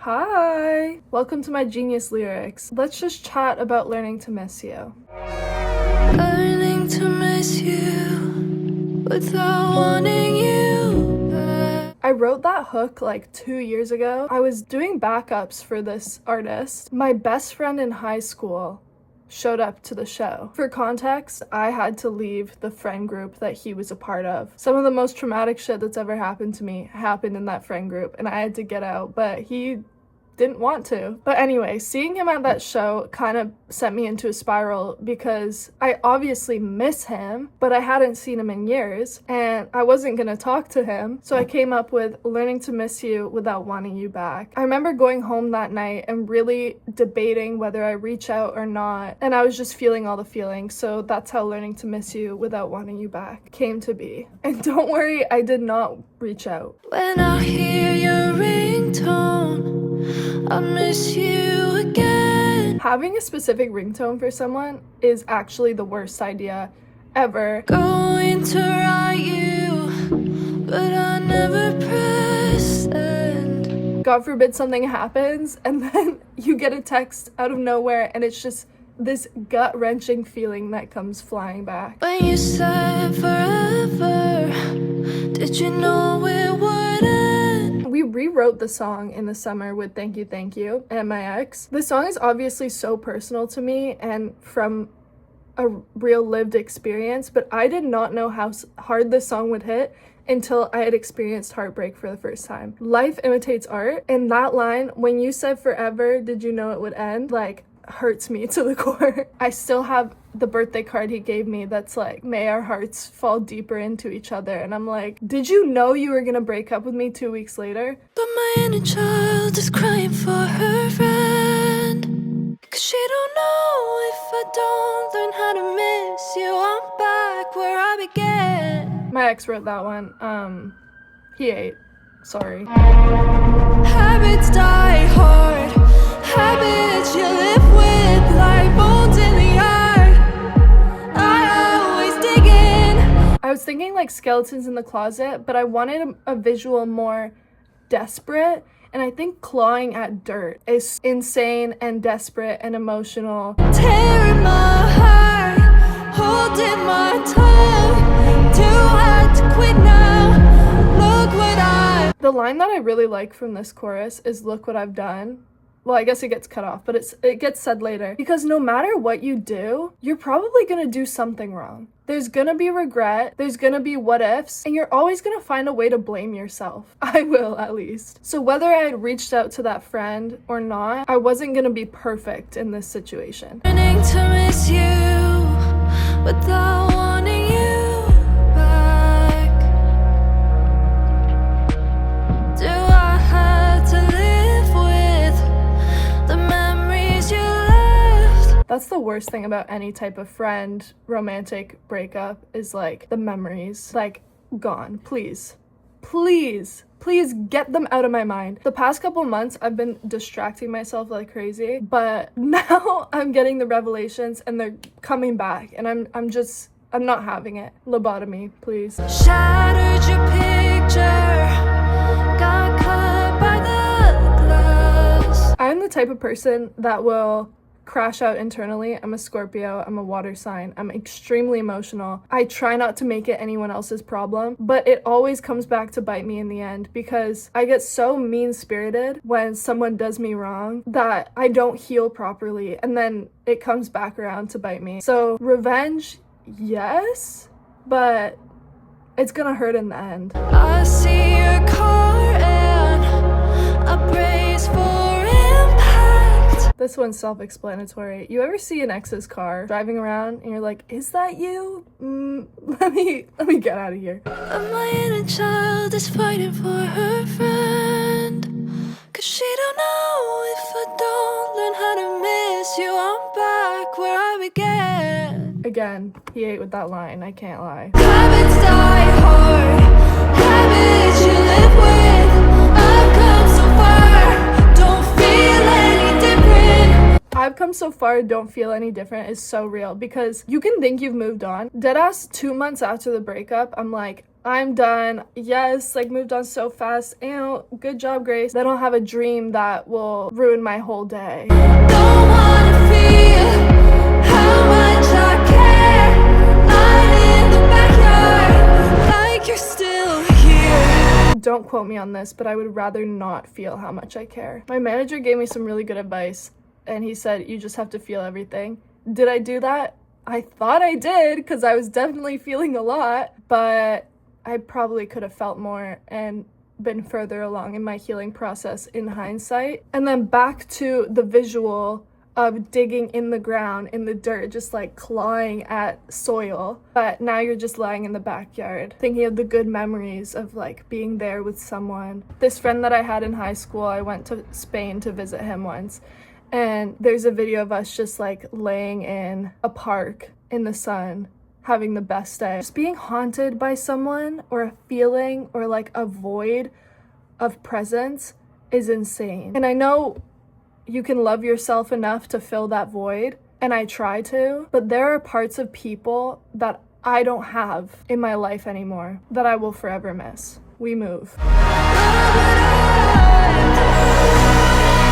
Hi! Welcome to my genius lyrics. Let's just chat about learning to miss you. Learning to miss you without wanting you back. I wrote that hook like 2 years ago. I was doing backups for this artist. My best friend in high school showed up to the show. For context, I had to leave the friend group that he was a part of. Some of the most traumatic shit that's ever happened to me happened in that friend group, and I had to get out, but he didn't want to. But anyway, seeing him at that show kind of sent me into a spiral because I obviously miss him, but I hadn't seen him in years and I wasn't gonna talk to him. So I came up with learning to miss you without wanting you back. I remember going home that night and really debating whether I reach out or not, and I was just feeling all the feelings. So that's how learning to miss you without wanting you back came to be. And don't worry, I did not reach out. When I hear your ringtone, I miss you again. Having a specific ringtone for someone is actually the worst idea ever. Going to write you, but I never press send. God forbid something happens and then you get a text out of nowhere and it's just this gut-wrenching feeling that comes flying back. When you said forever, did you know it would end? We rewrote the song in the summer with Thank You, and my ex. The song is obviously so personal to me and from a real lived experience, but I did not know how hard this song would hit until I had experienced heartbreak for the first time. Life imitates art, and that line, when you said forever, did you know it would end, like, hurts me to the core. I still have the birthday card he gave me that's like, may our hearts fall deeper into each other, and I'm like, did you know you were gonna break up with me 2 weeks later? But my inner child is crying for her friend, 'cause she don't know if I don't learn how to miss you, I'm back where I began. My ex wrote that one. He ate. Sorry. Habits die hard, habits you live with like bones in the yard. I always dig in. I was thinking like skeletons in the closet, but I wanted a visual more desperate, and I think clawing at dirt is insane and desperate and emotional. Tearing my heart, holding my tongue, too hard to quit now. Look what The line that I really like from this chorus is look what I've done. Well, I guess it gets cut off, but it gets said later. Because no matter what you do, you're probably gonna do something wrong. There's gonna be regret, there's gonna be what ifs, and you're always gonna find a way to blame yourself. I will, at least. So whether I had reached out to that friend or not, I wasn't gonna be perfect in this situation. Learning to miss you without wanting you back. Do I have to live with the memories you left? That's the worst thing about any type of friend romantic breakup is like the memories, like gone. Please get them out of my mind. The past couple months I've been distracting myself like crazy, but now I'm getting the revelations and they're coming back and I'm not having it. Lobotomy, please. Shattered your picture, got cut by the glass. I'm the type of person that will crash out internally. I'm a Scorpio, I'm a water sign, I'm extremely emotional. I try not to make it anyone else's problem, but it always comes back to bite me in the end because I get so mean-spirited when someone does me wrong that I don't heal properly, and then it comes back around to bite me. So revenge, yes, but it's gonna hurt in the end. I see your car and I brace for impact. This one's self-explanatory. You ever see an ex's car driving around and you're like, is that you? Let me get out of here. But my inner child is fighting for her friend, 'cause she don't know if I don't learn how to miss you, I'm back where I began. Again, he ate with that line, I can't lie. Habits die hard, habits you live with. I've come so far, don't feel any different. I've come so far, don't feel any different is so real because you can think you've moved on. Deadass 2 months after the breakup, I'm like, I'm done. Yes, like moved on so fast. And good job, Grace. I don't have a dream that will ruin my whole day. Don't wanna feel how much I care. Lying in the backyard, like you're still here. Don't quote me on this, but I would rather not feel how much I care. My manager gave me some really good advice, and he said, you just have to feel everything. Did I do that? I thought I did, because I was definitely feeling a lot, but I probably could have felt more and been further along in my healing process in hindsight. And then back to the visual of digging in the ground, in the dirt, just like clawing at soil. But now you're just lying in the backyard, thinking of the good memories of like being there with someone. This friend that I had in high school, I went to Spain to visit him once. And there's a video of us just like laying in a park in the sun, having the best day. Just being haunted by someone or a feeling or like a void of presence is insane. And I know you can love yourself enough to fill that void, and I try to, but there are parts of people that I don't have in my life anymore that I will forever miss. We move.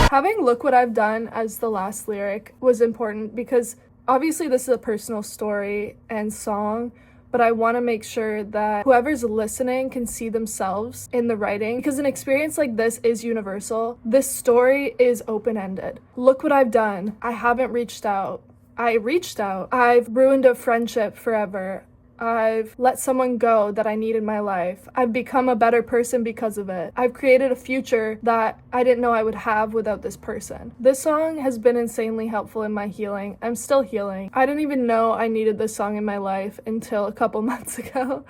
Having "Look What I've Done" as the last lyric was important because obviously this is a personal story and song, but I want to make sure that whoever's listening can see themselves in the writing, because an experience like this is universal. This story is open-ended. Look what I've done. I haven't reached out. I reached out. I've ruined a friendship forever. I've let someone go that I need in my life. I've become a better person because of it. I've created a future that I didn't know I would have without this person. This song has been insanely helpful in my healing. I'm still healing. I didn't even know I needed this song in my life until a couple months ago,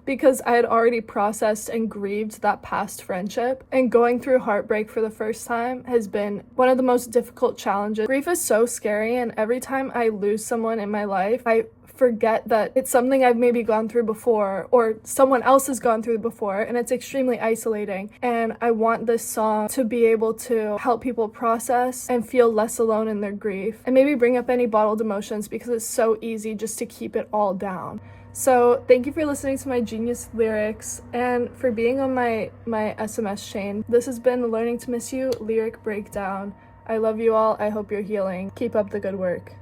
because I had already processed and grieved that past friendship, and going through heartbreak for the first time has been one of the most difficult challenges. Grief is so scary, and every time I lose someone in my life, I forget that it's something I've maybe gone through before or someone else has gone through before, and it's extremely isolating. And I want this song to be able to help people process and feel less alone in their grief, and maybe bring up any bottled emotions, because it's so easy just to keep it all down. So thank you for listening to my genius lyrics and for being on my SMS chain. This has been Learning to Miss You Lyric Breakdown. I love you all. I hope you're healing. Keep up the good work.